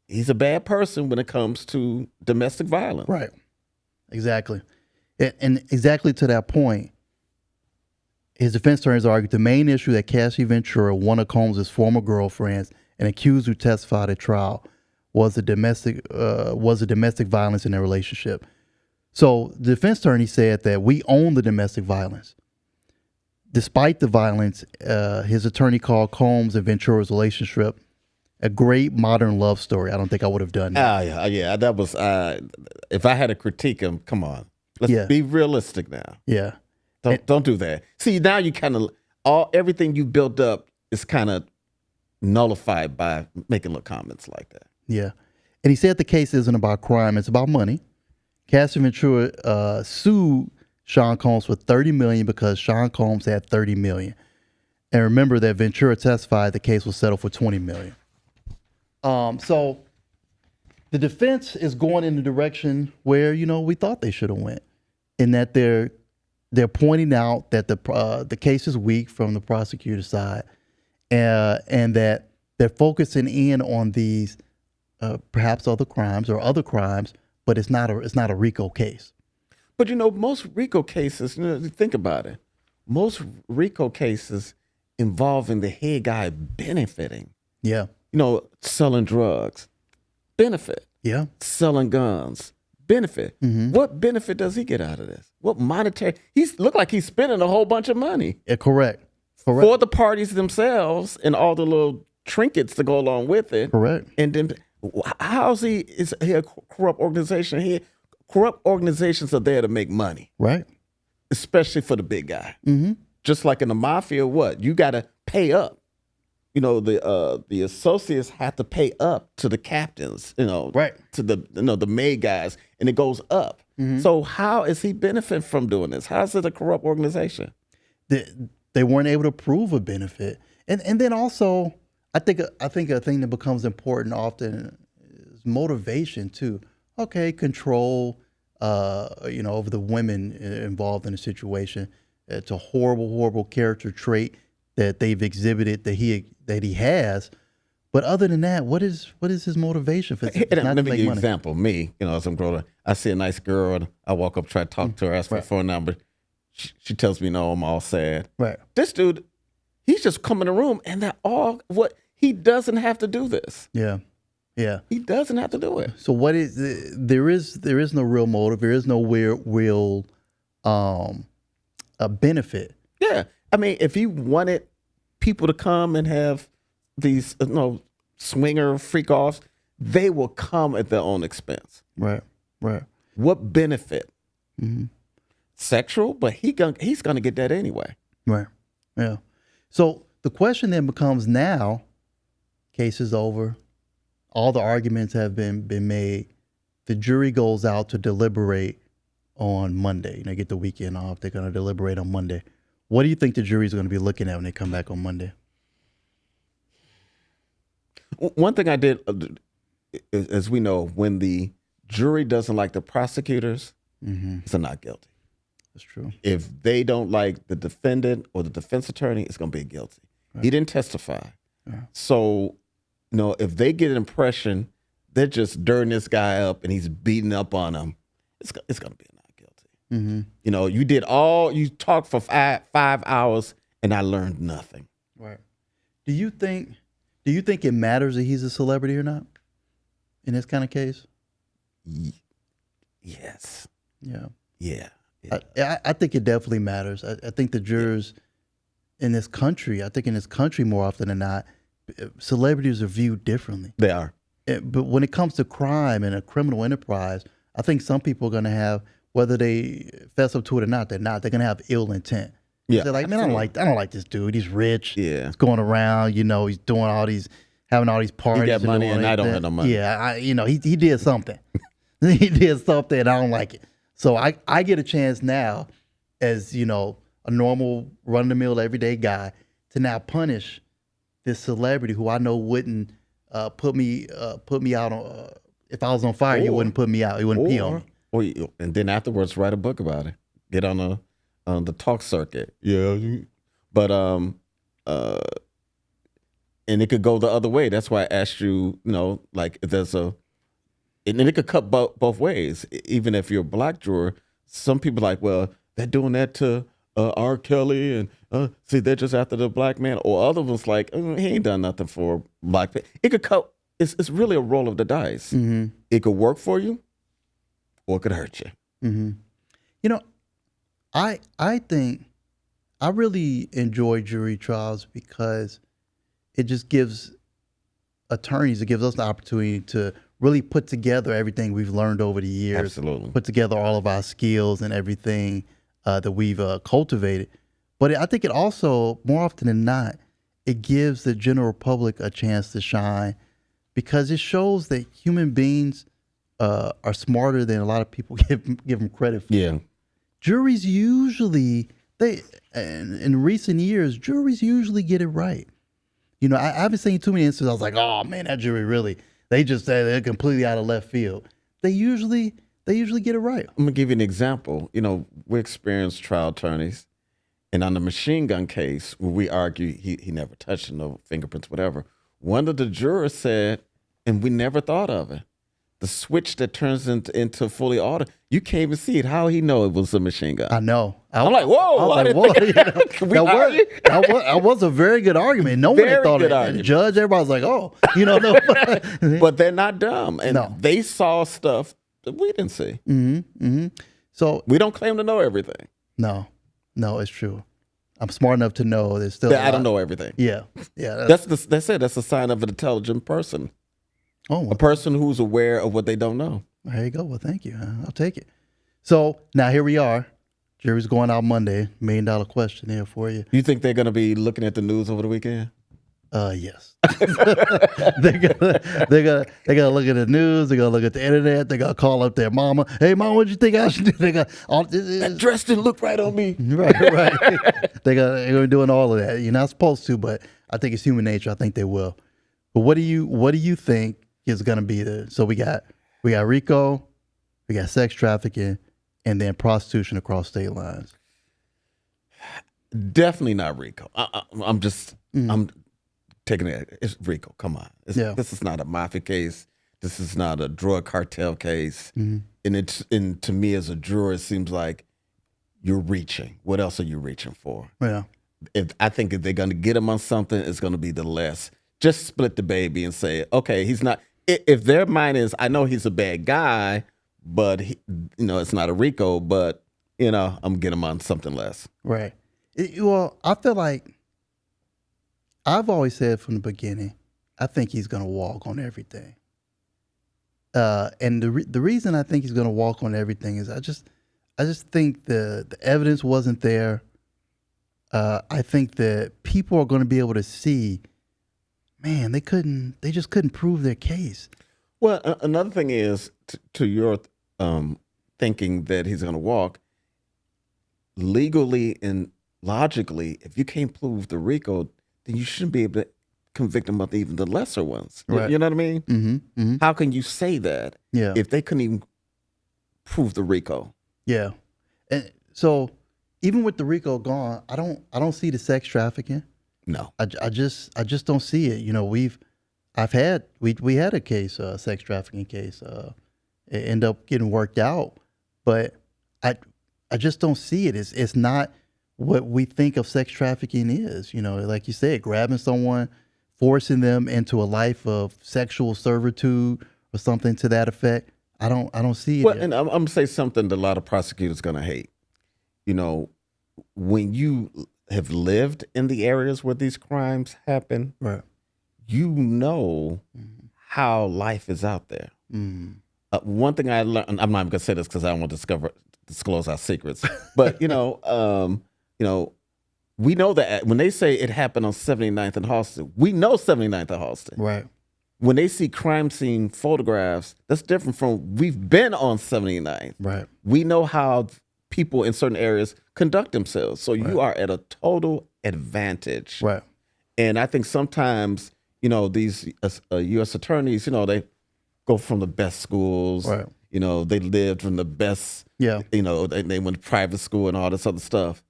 he's a bad person when it comes to domestic violence. Right. Exactly. And exactly to that point, his defense attorneys argued the main issue that Cassie Ventura, one of Combs' former girlfriends and accused who testified at trial, was the domestic violence in their relationship. So the defense attorney said that we own the domestic violence. Despite the violence, his attorney called Combs and Ventura's relationship a great modern love story. I don't think I would have done that. Yeah. That was, if I had to critique him, come on. Let's be realistic now. Yeah. Don't do that. See, now you kind of, everything you built up is kind of nullified by making little comments like that. Yeah. And he said the case isn't about crime, it's about money. Cassie Ventura sued Sean Combs for $30 million because Sean Combs had $30 million. And remember that Ventura testified the case was settled for $20 million. So the defense is going in the direction where, we thought they should have went, in that they're pointing out that the case is weak from the prosecutor's side, and that they're focusing in on these perhaps other crimes, but it's not a RICO case. But most RICO cases, think about it. Most RICO cases involving the head guy benefiting. Yeah. Selling drugs, benefit. Yeah. Selling guns, benefit. What benefit does he get out of this? What monetary? Look like he's spending a whole bunch of money. Yeah, correct. For the parties themselves and all the little trinkets to go along with it. Correct. And then is he a corrupt organization? corrupt organizations are there to make money, Right. especially for the big guy. Mm-hmm. Just like in the mafia, what? You got to pay up. The associates have to pay up to the captains, Right. to the main guys, and it goes up. Mm-hmm. So how is he benefiting from doing this? How is it a corrupt organization? They weren't able to prove a benefit, and then also I think a thing that becomes important often is motivation too. Okay, control, over the women involved in the situation. It's a horrible character trait that they've exhibited that he has. But other than that, what is his motivation for Let me give you an example. Me, as I'm growing up, I see a nice girl, and I walk up, try to talk to her, ask for a phone number. She tells me no, I'm all sad. Right. This dude, he's just come in the room, and that all what he doesn't have to do this. Yeah. Yeah. He doesn't have to do it. So what is there is no real motive. There is no real a benefit. Yeah. I mean, if he wanted people to come and have these swinger freak offs, they will come at their own expense. Right. Right. What benefit? Mm-hmm. Sexual, but he's gonna get that anyway. Right. Yeah. So the question then becomes now, case is over, all the arguments have been made. The jury goes out to deliberate on Monday. They get the weekend off. They're going to deliberate on Monday. What do you think the jury's going to be looking at when they come back on Monday? One thing I did, as we know, when the jury doesn't like the prosecutors, it's a not guilty. That's true. If they don't like the defendant or the defense attorney, it's going to be guilty. Right. He didn't testify. Yeah. So, if they get an impression they're just dirting this guy up and he's beating up on them, it's going to be a not guilty. Mm-hmm. You talked for 5 hours and I learned nothing. Right. Do you think it matters that he's a celebrity or not in this kind of case? Yes. Yeah. Yeah. I think it definitely matters. I think the jurors in this country, more often than not, celebrities are viewed differently. They are. But when it comes to crime and a criminal enterprise, I think some people are going to have, whether they fess up to it or not, they're going to have ill intent. Yeah. They're like, man, I don't like this dude. He's rich. Yeah. He's going around, he's doing having all these parties. He got money and I don't have no money. Yeah. He did something. He did something and I don't like it. So I get a chance now as, a normal run-of-the-mill everyday guy to now punish this celebrity who I know wouldn't put me out on, if I was on fire, he wouldn't put me out. He wouldn't pee on me. And then afterwards write a book about it. Get on the talk circuit. Yeah. But and it could go the other way. That's why I asked you, like if there's and then it could cut both ways. Even if you're a black juror, some people are like, well, they're doing that to R. Kelly, and see, they're just after the black man. Or other ones like, he ain't done nothing for black people. It could cut. It's really a roll of the dice. Mm-hmm. It could work for you, or it could hurt you. Mm-hmm. I think I really enjoy jury trials because it just gives attorneys, it gives us the opportunity to really put together everything we've learned over the years. Absolutely. Put together all of our skills and everything that we've cultivated. But I think it also, more often than not, it gives the general public a chance to shine because it shows that human beings are smarter than a lot of people give them credit for. Yeah. Juries usually, in recent years, juries usually get it right. I haven't seen too many instances I was like, oh man, that jury really, they just say they're completely out of left field. They usually get it right. I'm gonna give you an example. We're experienced trial attorneys, and on the machine gun case, where we argue he never touched it, no fingerprints, whatever. One of the jurors said, and we never thought of it, the switch that turns into fully auto, you can't even see it. How he know it was a machine gun? I know. I'm like, whoa! That was a very good argument. No one thought it. The judge, everybody's like, oh, no. But they're not dumb, and they saw stuff that we didn't see. Mm-hmm, mm-hmm. So we don't claim to know everything. No, it's true. I'm smart enough to know there's still. I don't know everything. Yeah. That's it. That's a sign of an intelligent person. Oh, a person who's aware of what they don't know. There you go. Well, thank you. I'll take it. So now here we are. Jury's going out Monday. $1 million question here for you. You think they're going to be looking at the news over the weekend? Yes. they're gonna look at the news. They're gonna look at the internet. They're gonna call up their mama. Hey, mom, what you think I should do? That dress didn't look right on me. Right. They're doing all of that. You're not supposed to, but I think it's human nature. I think they will. But what do you think is gonna be the? So we got RICO, we got sex trafficking, and then prostitution across state lines. Definitely not RICO. I'm taking it. It's RICO. Come on. This is not a mafia case. This is not a drug cartel case. And to me as a juror, it seems like you're reaching. What else are you reaching for? Yeah. I think if they're going to get him on something, it's going to be the less. Just split the baby and say, okay, he's not. If their mind is, I know he's a bad guy, but it's not a RICO. But I'm gonna get him on something less. Right. Well, I feel like I've always said from the beginning, I think he's going to walk on everything. And the reason I think he's going to walk on everything is I just think the evidence wasn't there. I think that people are going to be able to see, man, they just couldn't prove their case. Well, another thing is to your thinking that he's going to walk legally and logically, if you can't prove the RICO, then you shouldn't be able to convict them of even the lesser ones. Right. You know what I mean? Mm-hmm. How can you say that if they couldn't even prove the RICO? Yeah. And so even with the RICO gone, I don't see the sex trafficking. No. I just don't see it. We had a case, sex trafficking case. It ended up getting worked out, but I just don't see it. It's not what we think of sex trafficking is, like you said, grabbing someone, forcing them into a life of sexual servitude or something to that effect. I don't see it. Well, and I'm gonna say something that a lot of prosecutors gonna hate. When you have lived in the areas where these crimes happen, right? How life is out there. One thing I learned, I'm not gonna say this because I don't want to disclose our secrets, but we know that when they say it happened on 79th and Halston, we know 79th and Halston. Right. When they see crime scene photographs, that's different from we've been on 79th. Right. We know how people in certain areas conduct themselves. So you are at a total advantage. Right. And I think sometimes, these U.S. attorneys, they go from the best schools. Right. They lived from the best, they went to private school and all this other stuff.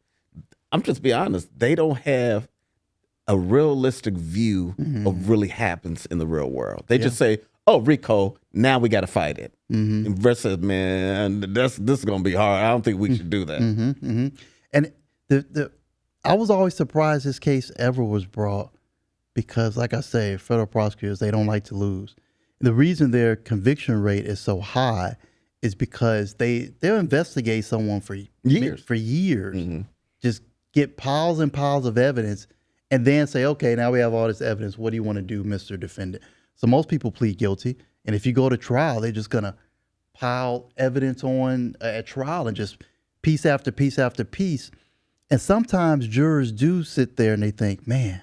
I'm just be honest, they don't have a realistic view of really happens in the real world. They just say, oh, RICO, now we got to fight it. And versus, man, this is going to be hard. I don't think we should do that. And I was always surprised this case ever was brought because, like I say, federal prosecutors, they don't like to lose. The reason their conviction rate is so high is because they'll investigate someone for years. Just get piles and piles of evidence and then say, okay, now we have all this evidence. What do you want to do, Mr. Defendant? So most people plead guilty. And if you go to trial, they're just going to pile evidence on at trial and just piece after piece after piece. And sometimes jurors do sit there and they think, man,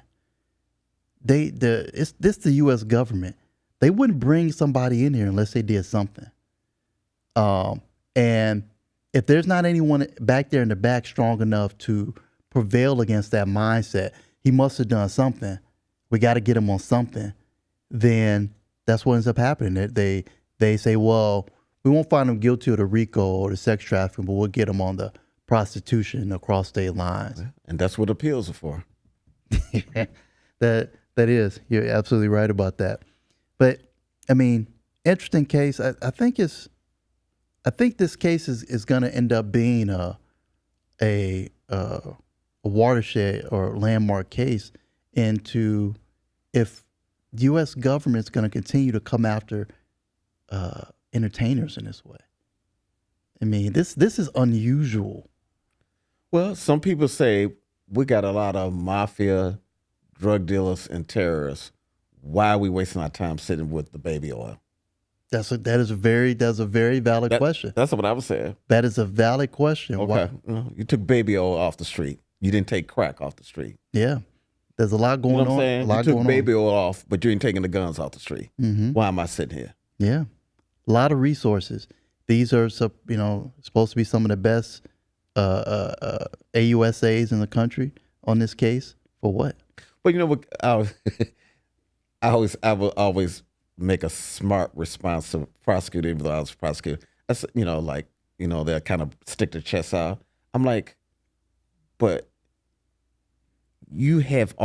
this the U.S. government. They wouldn't bring somebody in here unless they did something. And if there's not anyone back there in the back strong enough to prevail against that mindset, he must have done something. We got to get him on something. Then that's what ends up happening. They say, well, we won't find him guilty of the RICO or the sex trafficking, but we'll get him on the prostitution across state lines. And that's what appeals are for. That is. You're absolutely right about that. But I mean, interesting case. I think this case is going to end up being a watershed or landmark case into if the U.S. government is going to continue to come after entertainers in this way. I mean, this is unusual. Well, some people say we got a lot of mafia, drug dealers, and terrorists. Why are we wasting our time sitting with the baby oil? That is a very valid question. That's what I was saying. That is a valid question. Okay. You took baby oil off the street. You didn't take crack off the street. Yeah. There's a lot going You know what I'm on. saying? You took baby oil off, but you ain't taking the guns off the street. Why am I sitting here? Yeah. A lot of resources. These are, supposed to be some of the best AUSAs in the country on this case. For what? But you know what? I will always make a smart response to prosecutor, even though I was a prosecutor. That's, they'll kind of stick their chests out. I'm like, but you have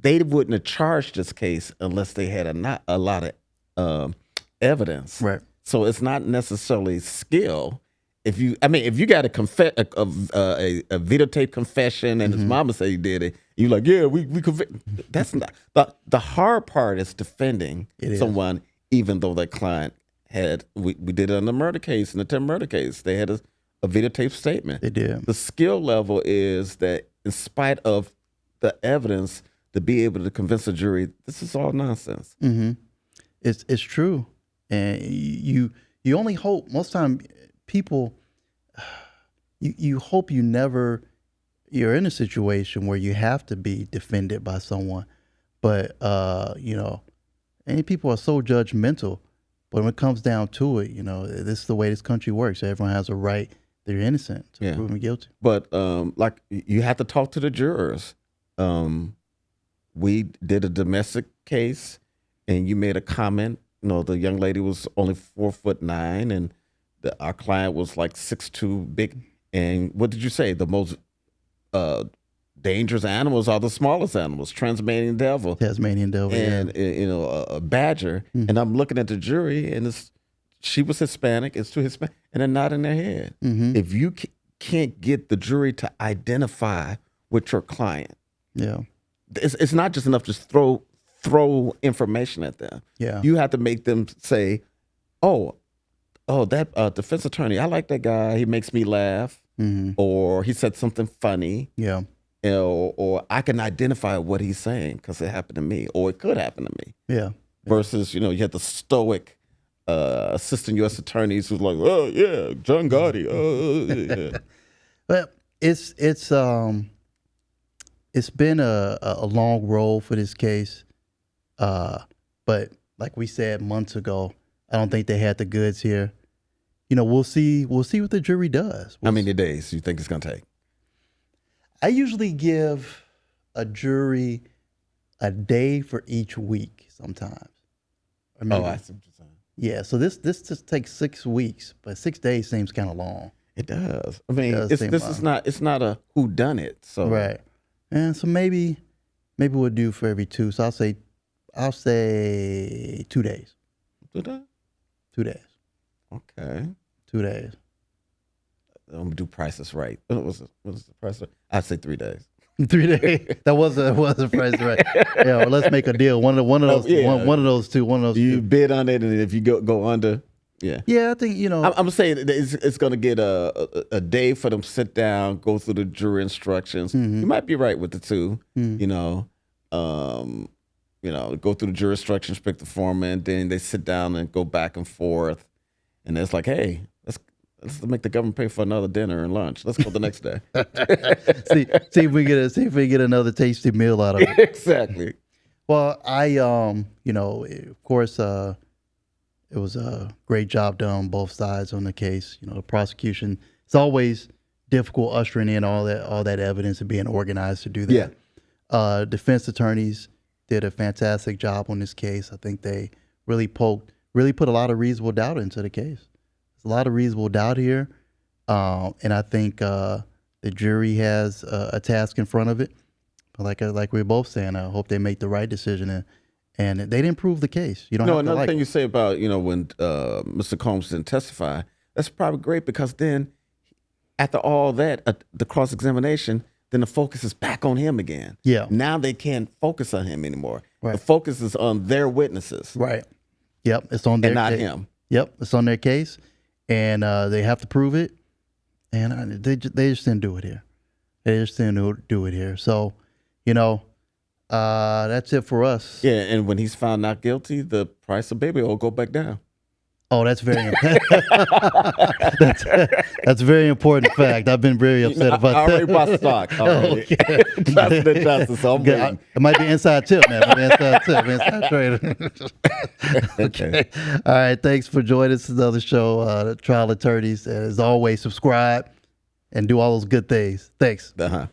they wouldn't have charged this case unless they had a lot of evidence. Right. So it's not necessarily skill. If you got a videotape confession and his mama say he did it, you're like, yeah, we that's not the hard part is defending someone, even though that client had we did it on the murder case, in the attempted murder case. They had a videotape statement. They did. The skill level is that in spite of the evidence, to be able to convince a jury, this is all nonsense. Mm-hmm. It's true. And you only hope most time people you hope you're in a situation where you have to be defended by someone, but many people are so judgmental. But when it comes down to it, this is the way this country works. Everyone has a right; they're innocent to prove them guilty. But like you have to talk to the jurors. We did a domestic case, and you made a comment. The young lady was only 4'9", and our client was like 6'2", big. And what did you say? The most dangerous animals are the smallest animals. Tasmanian devil, and a badger. Mm-hmm. And I'm looking at the jury, and she was Hispanic. It's two Hispanic, and they're nodding their head. Mm-hmm. If you can't get the jury to identify with your client, it's not just enough to throw information at them. Yeah, you have to make them say, "Oh, that defense attorney, I like that guy. He makes me laugh, or he said something funny." Yeah, or I can identify what he's saying because it happened to me, or it could happen to me. Yeah. Versus, you had the stoic assistant U.S. attorneys who's like, "Oh yeah, John Gotti." Yeah. But it's been a long road for this case, but like we said months ago, I don't think they had the goods here. We'll see what the jury does. How many days do you think it's gonna take? I usually give a jury a day for each week sometimes. I see what you're saying. Yeah, so this just takes 6 weeks, but 6 days seems kind of long. It does. I mean, it's not a whodunit. So right, and so maybe we'll do for every 2. So I'll say 2 days. 2 days. 2 days. Okay. 2 days. I'm gonna do prices right. What was the price? I'd say 3 days. 3 days. That was a price right. Yeah, well, let's make a deal. One of those two. You bid on it, and if you go under, yeah. Yeah, I think I'm saying it's gonna get a day for them to sit down, go through the jury instructions. Mm-hmm. You might be right with the 2. Mm-hmm. Go through the jury instructions, pick the foreman, then they sit down and go back and forth, and it's like, hey, let's make the government pay for another dinner and lunch. Let's go the next day. see if we get another tasty meal out of it. Exactly. Well, of course, it was a great job done on both sides on the case. The prosecution. It's always difficult ushering in all that evidence and being organized to do that. Yeah. Defense attorneys did a fantastic job on this case. I think they really put a lot of reasonable doubt into the case. A lot of reasonable doubt here, and I think the jury has a task in front of it. But like we're both saying, I hope they make the right decision, and they didn't prove the case. You don't. No, another thing you say about when Mr. Combs didn't testify, that's probably great because then after all that, the cross examination, then the focus is back on him again. Yeah. Now they can't focus on him anymore. Right. The focus is on their witnesses. Right. Yep. It's on their and not case. Him. Yep. It's on their case. And they have to prove it, and they just didn't do it here. They just didn't do it here. So, that's it for us. Yeah, and when he's found not guilty, the price of baby oil will go back down. Oh, that's very that's a very important fact. I've been very upset about I already that. bought stock. Already. Okay. Trust the justice. So I'm waiting. It might be inside tip, man. It might be inside tip, inside trader. Okay. All right. Thanks for joining us. Another show, Trial Attorneys. As always, subscribe and do all those good things. Thanks. Uh-huh.